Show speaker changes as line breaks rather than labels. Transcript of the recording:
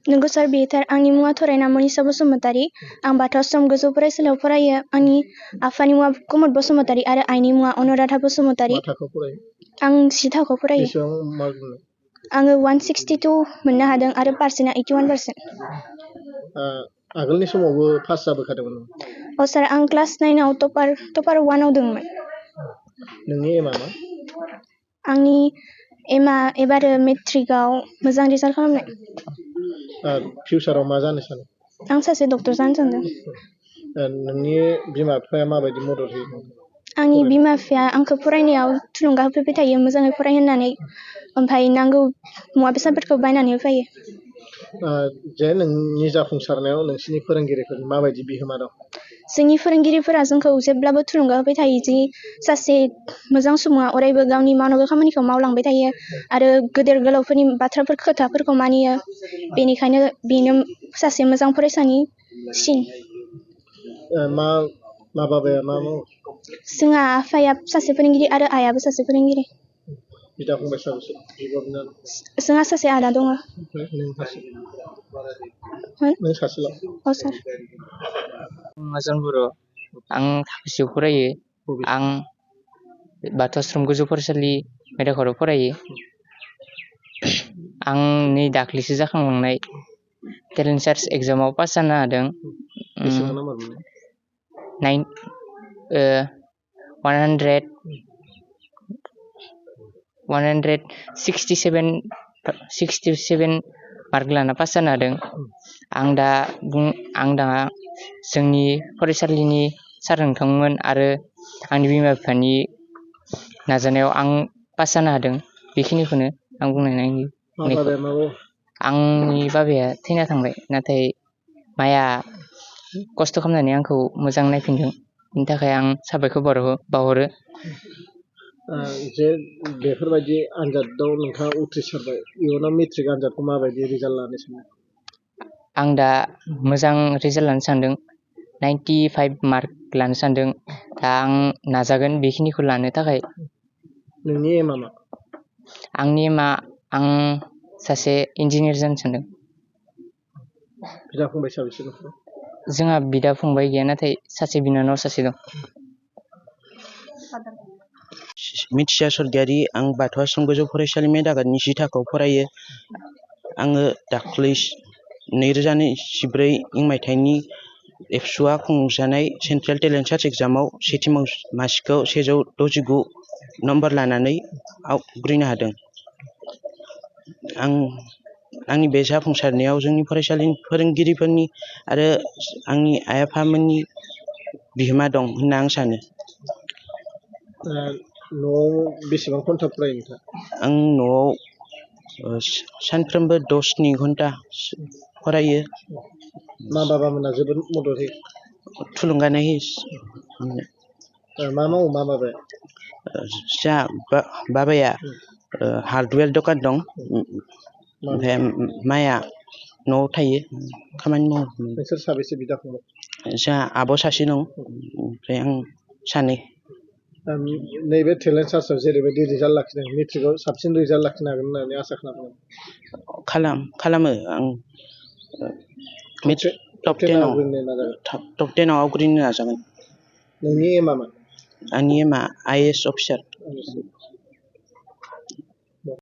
नंगौ सार बेथार आंनि मुङा थरायना मनिसा बसुमतारी आं बाथौ आश्रम गोजौ फरायसालियाव फरायो आंनि आफानि मुङा कुमुद बसुमतारी आरो आइनि मुङा अनुराधा बसुमतारी
मा थाखोआव फरायो
आं 10 थाखोआव फरायो
बेसेबां मार्क मोनो
आङो 162 मोननो हादों आरो पार्सेन्टआ 81%।
आगोलनि समावबो पास जाबोखादोंमोन
अ सार आं क्लास 9 आव टपार 1 आव दंमोन।
नोंनि एमआ मा
आंनि एमआ एबारो मेट्रिकआव मोजां रिजाल्ट खालामनाय।
फिउचाराव मा जानो सानो
आं सासे डक्टर जानो सानदों।
नोंनि बिमा बिफाया माबायदि मदद होयो
आंनि बिमा बिफाया आंखौ फरायनायाव थुलुंगा होफैबाय थायो मोजाङै फराय होननानै ओमफ्राय नांगौ मुवा बेसादफोरखौ बायनानै होफैयो।
जे नोंनि जाफुंसारनायाव नोंसिनि फोरोंगिरिफोरनि माबायदि बिहोमा दं
जोंनि फोरोंगिरिफोरा जोंखौ जेब्लाबो थुलुंगा होबाय थायो जि सासे मोजां सुबुङा अरायबो गावनि मावनांगौ खामानिखौ मावलांबाय थायो आरो गेदेर गोलावफोरनि खोथाफोरखौ मानियो बेनिखायनो बेनो सासे मोजां फरायसानि सिन।
मा बाबाया मा मावो
जोंहा आफाया सासे फोरोंगिरि आरो आइयाबो सासे फोरोंगिरि।
बिदा फंबाय साबेसे बिब' बिनानाव
जोंहा सासे आदा दङ।
नों सासेल'
अ सार
आजान बर' आं थाखोसेयाव फरायो आं बाथौ आश्रम गोजौ फरायसालि मेदाखराव फरायो। आं नै दाख्लैसो जाखांलांनाय टेलेन्ट सार्च एग्जामाव पास जानो हादों।
बेसेबां नाम्बार मोननाय
167 मार्क लाना पास जानो हादों। आं दा जोंनि फरायसालिनि सार नोंथांमोन आरो आंनि बिमा बिफानि नाजानायाव आं पास जानो हादों। बेखिनिखौनो आं बुंनायनि आंनि बाबाया थैना थांबाय नाथाय माया खस्थ' खालामनानै आंखौ मोजां नायफिनदों बेनि थाखाय आं साबायखर बावहरो।
जे बेफोरबायदि आनजादाव नोंथाङा उथ्रिसारबाय इयुनाव मेट्रिक आनजादखौ माबायदि रिजाल्ट लानो सानो
आं दा मोजां रिजाल्ट लानो सानदों 95 मार्क लानो सानदों दा आं नाजागोन बेखिनिखौ लानो थाखाय।
नोंनि एमआ मा
आंनि एमआ आं सासे इन्जिनियार जानो सानदों।
बिदा फंबाय साबेसे न'खराव
जोंहा बिदा फंबाय गैया नाथाय सासे बिनानाव सासे दं।
मिथिसार स्वर्गियारि आं बाथौ आश्रम गोजौ फरायसालि मेदागादनि 10 थाखोआव फरायो। आङो दाख्लै 2014 मायथाइनि एबसुआ खुंजानाय सेन्ट्रेल टेलेन्ट सार्च एग्जामाव सेथि मासिखौ 169 नम्बर लानानै आवग्रिनो हादों। आंनि बे जाफुंसारनायाव जोंनि फरायसालिनि फोरोंगिरिफोरनि आरो आंनि आइ आफामोननि बिहोमा दं होनना आं सानो।
न'आव बेसेबां घन्टा फरायो नोंथाङा
आं न'आव सानफ्रोमबो 10 घन्टा फरायो।
मा बाबामोना जोबोद मदद होयो
थुलुंगानाय होयो।
मा मावो मा बाबाया
जोंहा बाबाया हार्डवेर दखान दं ओमफ्राय माया न'आव थायो खामानि मावो।
नोंसोर साबेसे बिदा फंबाय
जोंहा आब' सासे दं ओमफ्राय आं सानै।
नैबे टेलेन्ट सार्चआव जेरैबायदि रिजाल्ट लाखिदों मेट्रिकआव साबसिन रिजाल्ट लाखिनो हागोन होननानै आसा खालामो।
खालामो आं टप 10 आवग्रिनो नाजागोन।
नोंनि एमआ मा
आंनि एमआ IAS अफिसार।